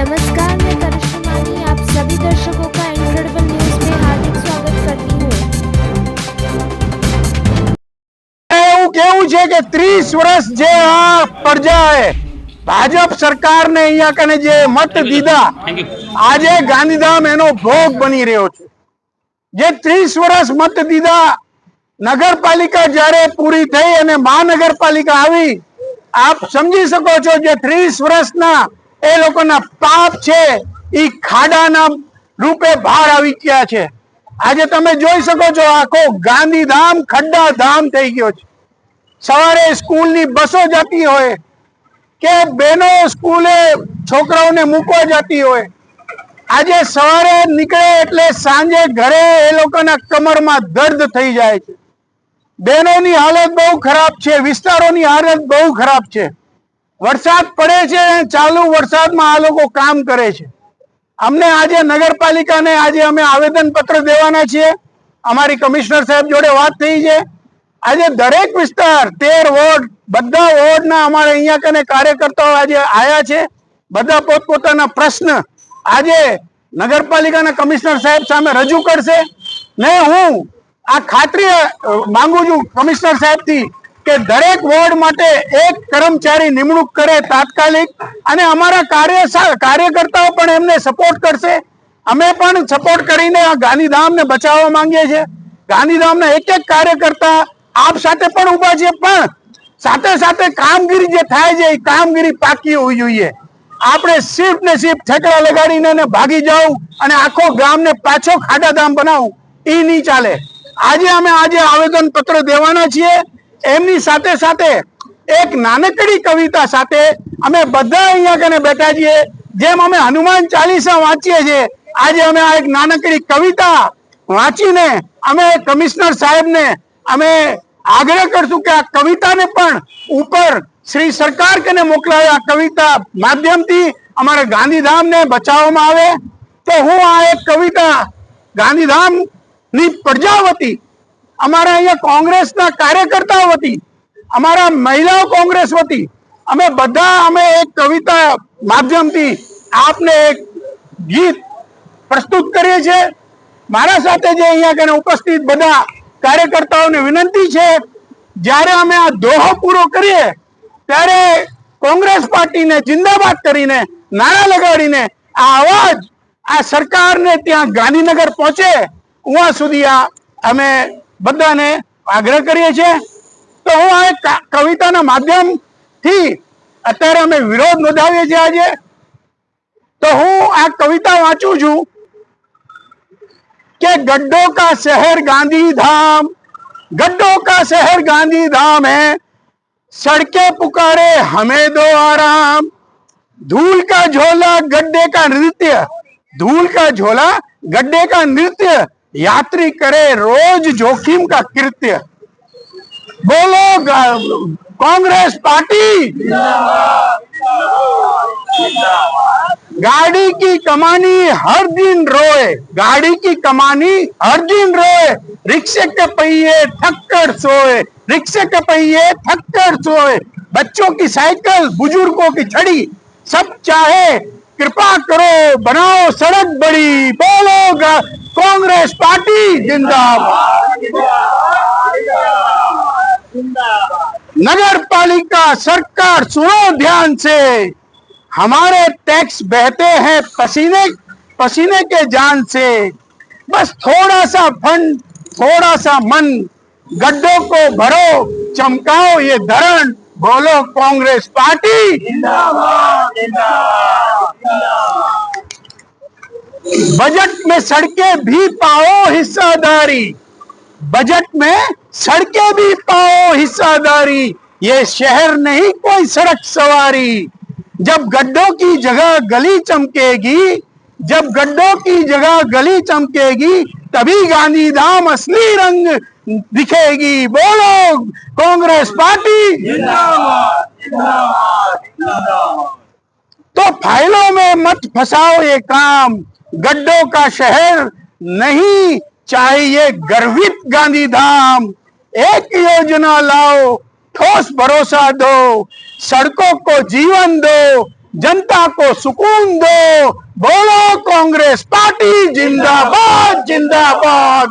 नमस्कार, मैं करिश्मा मानी आप सभी दर्शकों का इनक्रेडिबल न्यूज में हार्दिक स्वागत करती हूँ। એવું કેવું છે કે 30 વર્ષ જે આ પ્રજાએ ભાજપ સરકારને અહીંયા કને જે મત દીધા, આજે ગાંધીધામ એનો ભોગ બની રહ્યો છે। જે 30 વર્ષ મત દીધા, નગરપાલિકા જ્યારે પૂરી થઈ અને મહાનગરપાલિકા આવી, આપ સમજી શકો છો જે 30 વર્ષના એ લોકોના પાપ છે એ ખાડાના રૂપે બહાર આવી ગયા છે। આજે તમે જોઈ શકો છો આખો ગાંધીધામ ખડ્ડાધામ થઈ ગયો છે। સવારે સ્કૂલની બસો જતી હોય કે બહેનો સ્કૂલે છોકરાઓને મૂકવા જતી હોય, આજે સવારે નીકળે એટલે સાંજે ઘરે એ લોકોના કમરમાં દર્દ થઈ જાય છે। બહેનોની હાલત બહુ ખરાબ છે, વિસ્તારોની હાલત બહુ ખરાબ છે। વરસાદ પડે છે, ચાલુ વરસાદમાં આ લોકો કામ કરે છે। અમને આજે નગરપાલિકાને આજે અમે આવેદન પત્ર દેવાના છીએ। અમારી કમિશનર સાહેબ જોડે વાત થઈ છે। આજે દરેક વિસ્તાર 13 વોર્ડ બધા વોર્ડના અમારે અહીંયા કને કાર્યકર્તાઓ આજે આયા છે। બધા પોતપોતાના પ્રશ્ન આજે નગરપાલિકાના કમિશનર સાહેબ સામે રજૂ કરશે ને હું આ ખાતરી માંગુ છું કમિશનર સાહેબથી કે દરેક વોર્ડ માટે એક કર્મચારી નિમણૂક કરે તાત્કાલિક, અને અમારા કાર્યકર્તાઓ પણ એમને સપોર્ટ કરશે। અમે પણ સપોર્ટ કરીને આ ગાંધીધામને બચાવવા માંગીએ છીએ। ગાંધીધામના એક એક કાર્યકર્તા આપ સાથે પણ ઉભા છે, પણ સાથે સાથે કામગીરી જે થાય છે એ કામગીરી પાકી હોવી જોઈએ। આપણે સિર્ફ ને સિર્ફ ઠેકડા લગાડીને ભાગી જાવ અને આખો ગામને પાછો ખાડાધામ બનાવું એ નહીં ચાલે। આજે અમે આવેદન પત્ર દેવાના છીએ। એમની સાથે સાથે એક નાનકડી કવિતા સાથે અમે બધા અહીંયા કને બેઠા છીએ। જેમ અમે હનુમાન ચાલીસા વાંચીએ છીએ, આજે અમે આ એક નાનકડી કવિતા વાંચીને અમે કમિશનર સાહેબને અમે આગ્રહ કરશું કે આ કવિતાને પણ ઉપર શ્રી સરકાર કને મોકલાવે, આ કવિતા માધ્યમથી અમારા ગાંધીધામને બચાવવામાં આવે। તો હું આ એક કવિતા ગાંધીધામની પ્રજા વતી, અમારા અહીંયા કોંગ્રેસના કાર્યકર્તાઓ વતી, અમારા મહિલાઓ કોંગ્રેસ વતી અમે બધા એક કવિતા માધ્યમથી આપને એક ગીત પ્રસ્તુત કરીએ છીએ। મારા સાથે જે અહીંયા કને ઉપસ્થિત બધા કાર્યકર્તાઓને વિનંતી છે, જ્યારે અમે આ દોહો પૂરો કરીએ ત્યારે કોંગ્રેસ પાર્ટીને જિંદાબાદ કરીને નારા લગાડીને આ અવાજ આ સરકારને ત્યાં ગાંધીનગર પહોંચે ત્યાં સુધી આ અમે બધાને આગ્રહ કરીએ છીએ। તો હું આ કવિતાના માધ્યમથી અત્યારે અમે વિરોધ નોંધાવીએ છીએ આજે। તો હું આ કવિતા વાંચું છું કે गड्ढों का शहर गांधीधाम, गड्ढों का शहर गांधीधाम है, सड़कें पुकारे हमें दो आराम, धूल का झोला गड्ढे का नृत्य, धूल का झोला गड्ढे का नृत्य, यात्री करे रोज जोखिम का कृत्य। बोलो कांग्रेस पार्टी, गाड़ी की कमानी हर दिन रोए, गाड़ी की कमानी हर दिन रोए, रिक्शे के पहिए थक कर सोए, रिक्शे के पहिए थक कर सोए, बच्चों की साइकिल बुजुर्गों की छड़ी, सब चाहे कृपा करो बनाओ सड़क बड़ी। बोलो कांग्रेस पार्टी जिंदाबाद। नगर पालिका सरकार सुनो ध्यान से, हमारे टैक्स बहते हैं पसीने पसीने के जान से, बस थोड़ा सा फंड थोड़ा सा मन, गड्ढों को भरो चमकाओ ये धरण। बोलो कांग्रेस पार्टी जिंदाबाद। बजट में सड़कें भी पाओ हिस्सादारी, बजट में सड़कें भी पाओ हिस्सादारी, ये शहर नहीं कोई सड़क सवारी। जब गड्ढों की जगह गली चमकेगी, जब गड्ढों की जगह गली चमकेगी, तभी गांधीधाम असली रंग दिखेगी। बोलो कांग्रेस पार्टी जिंदाबाद। तो फाइलों में मत फंसाओ ये काम, गड्ढों का शहर नहीं चाहिए गर्वित गांधीधाम। एक योजना लाओ ठोस भरोसा दो, सड़कों को जीवन दो, जनता को सुकून दो, बोलो कांग्रेस पार्टी जिंदाबाद जिंदाबाद।